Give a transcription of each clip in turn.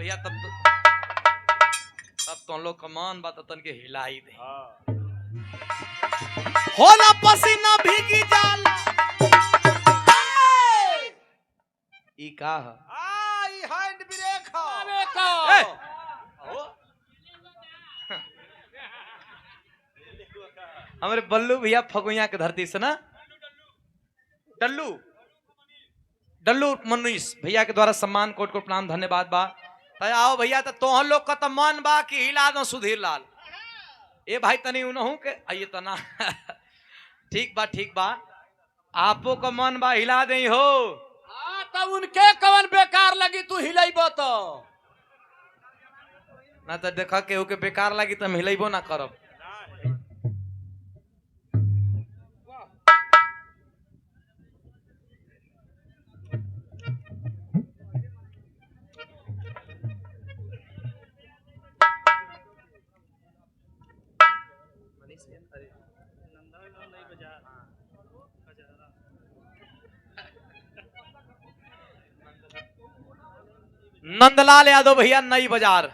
भैया तब तो लोग का मन बात तन के हिलाई दे। होला पसीना भीगी जाला ई का है? ई हैंड ब्रेक हो। हमारे बल्लू भैया फगुइया के धरती से ना डल्लू डल्लू मनीष भैया के द्वारा सम्मान कोट को प्रणाम धन्यवाद बा। आओ भैया तो तोहन लोग का तो मन बा कि हिला दो सुधीर लाल ए भाई तनी उनहू के आइए तना ठीक बा आपो का मन बा हिला दे हो तब उनके कवन बेकार लगी तू हिलाइबो तो ना तो देखा केहू के बेकार लगी तो हम हिलाइबो ना करब। नंदलाल यादव भैया नई बाजार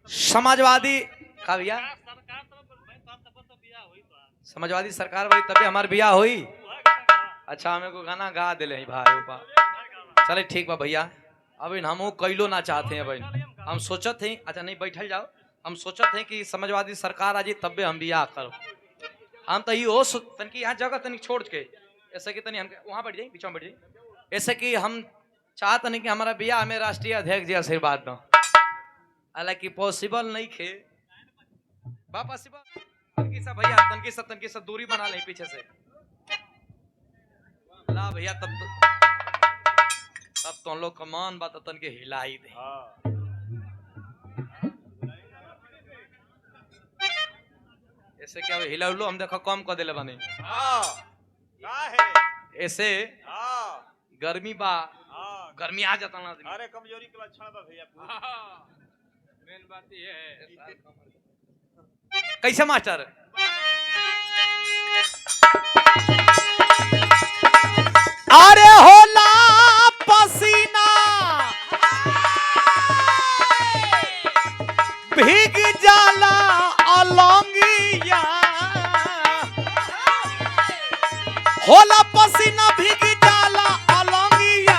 समाजवादी का भैया समाजवादी सरकार भाई तभी हमारे बिया हुई। अच्छा हमें को गाना गा दिले भाई चले ठीक बा भैया। अब हम कैलो ना चाहते हैं भाई हम सोचत हैं अच्छा नहीं बैठल जाओ हम सोचत हैं कि समाजवादी सरकार आज तब्बे हम बिया करो हम तो ये तनकी यहाँ जगह तनिक छोड़ के ऐसे कि तनी हम वहाँ बैठ जाए पीछे बैठ जाए ऐसे कि हम चाहते नहीं कि हमारा बिया हमें राष्ट्रीय अध्यक्ष जी आशीर्वाद दो हालांकि पॉसिबल नहीं खे पॉसिबल भैया तनकी सा दूरी बना ले पीछे से ला भैया तब तो लोग का मन बात तन के हिलाई दे। ऐसे क्या हिला लो हम देखो कम कर दिले बानी ऐसे गर्मी बा गर्मी आ जाता ना अरे कमजोरी के लक्षण बा भैया मेन बात ये है। कैसे मास्टर अरे होला पसीना भीग जाला अलंगिया होला पसीना भीग जाला अलंगिया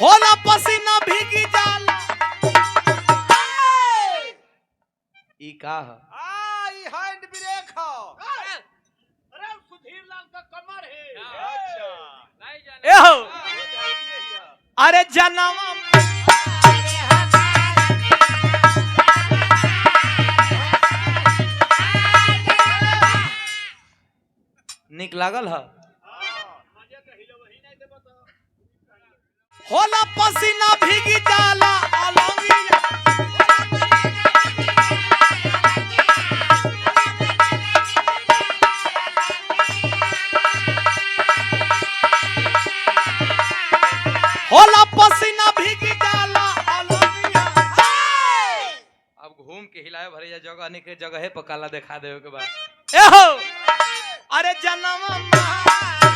होला पसीना भीगी जाला ई का है? ई हैंड ब्रेक हो। अरे सुधीर लाल का कमर है। अच्छा नहीं जाने ए हो अरे जनवा निक लागल है होला पसीना भीगी जाला अलंगिया होला पसीना भीगी जाला अलंगिया। अब घूम के हिलाए भरे जगह नहीं के जगह पे काला दिखा देवे के बाद ए हो अरे जनवा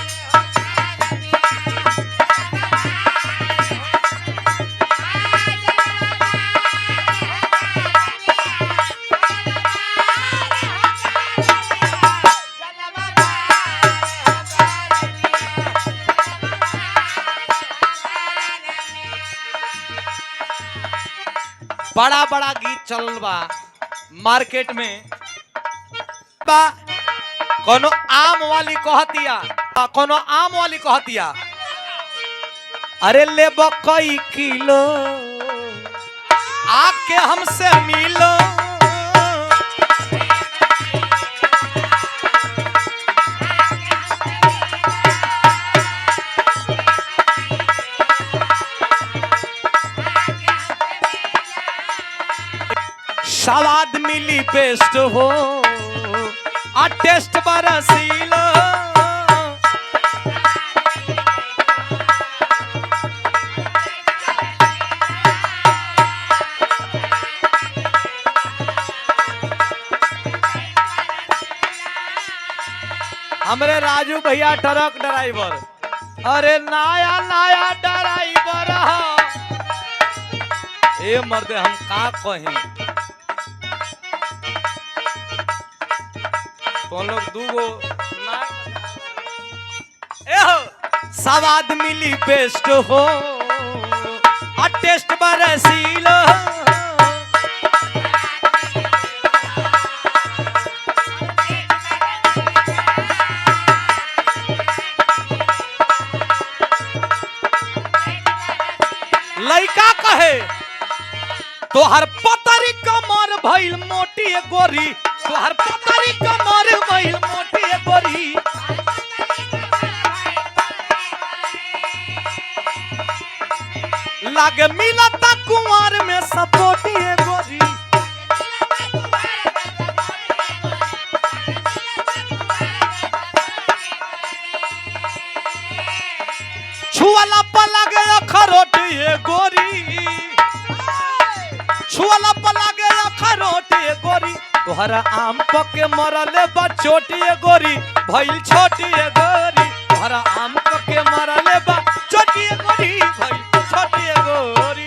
बड़ा बड़ा गीत चल बा मार्केट में बा कोनो आम वाली कहतिया अरे ले कई किलो आके हमसे मिलो स्वाद मिली बेस्ट हो आ टेस्ट बरसीलो हमरे राजू भैया ट्रक ड्राइवर, अरे नया नया ड्राइवर ए मर्दे हम का कहें। तो लोग दूगो ना स्वाद मिली बेस्ट हो आ टेस्ट बरसील लइका कहे तोहर पतरी कमर भइल मोटी गोरी, तोहर पतरी कमर भइल मोटी गोरी। लागे मिलता कुंवर में सपोटी गोरी। छुआला पलगे अखरोटी गोरी, छुआला पलगे अखरोटी गोरी। तोहरा आम पके मरले बा छोटी गोरी भइल छोटी गोरी। तोहरा आम पके मरले बा छोटी गोरी भइल छोटी गोरी।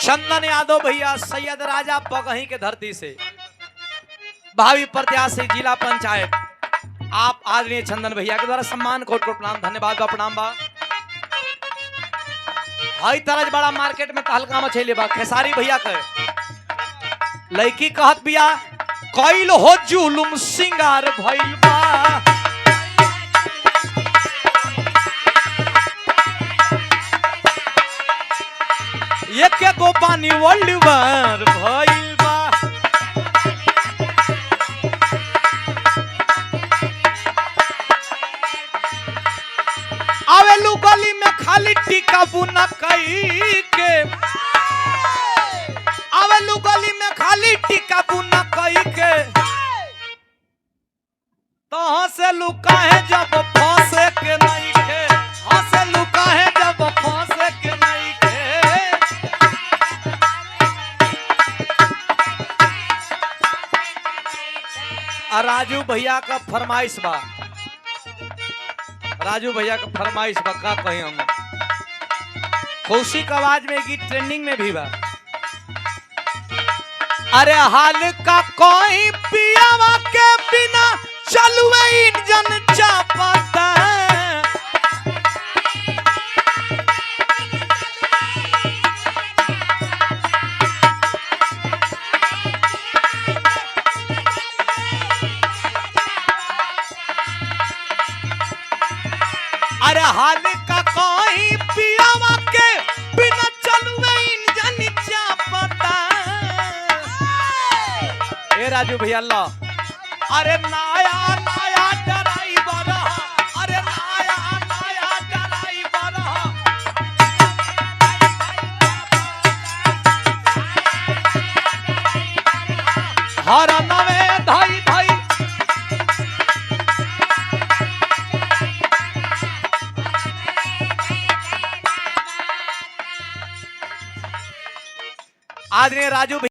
चंदन यादव भैया सैयद राजा पगही के धरती से भावी प्रत्याशी जिला पंचायत आप आदरणीय चंदन भैया के द्वारा सम्मान कोट कोट प्रणाम धन्यवाद बा प्रणाम बा। हई तरज बड़ा मार्केट में तहलका मचैले बा खेसारी भैया के लड़की कहत बिया कइल हो जुलुम सिंगार भइल बा। एक गो पानी वर्ल्ड वार भइल बा। आवेलू गली में खाली टीका बुना कई के, आवेलू गली में खाली टीका बुना कई के। तो हंसे लुका है जब फंसे के नहीं के, हंसे लुका है जब फंसे के नहीं के। राजू भैया का फरमाइश बा, राजू भैया का फरमाइश बा का कहीं हम खुशी की आवाज में गीत ट्रेंडिंग में भी बा। अरे हाल का कोई पियावा के बिना चलुए इंजन चापता। अरे हाल का कोई पियावा के बिना चलुए इंजन चापता। ए राजू भैया लो अरे नया नया ड्राइवर, अरे नया नया ड्राइवर। हर नवे धई धई आदरणीय राजू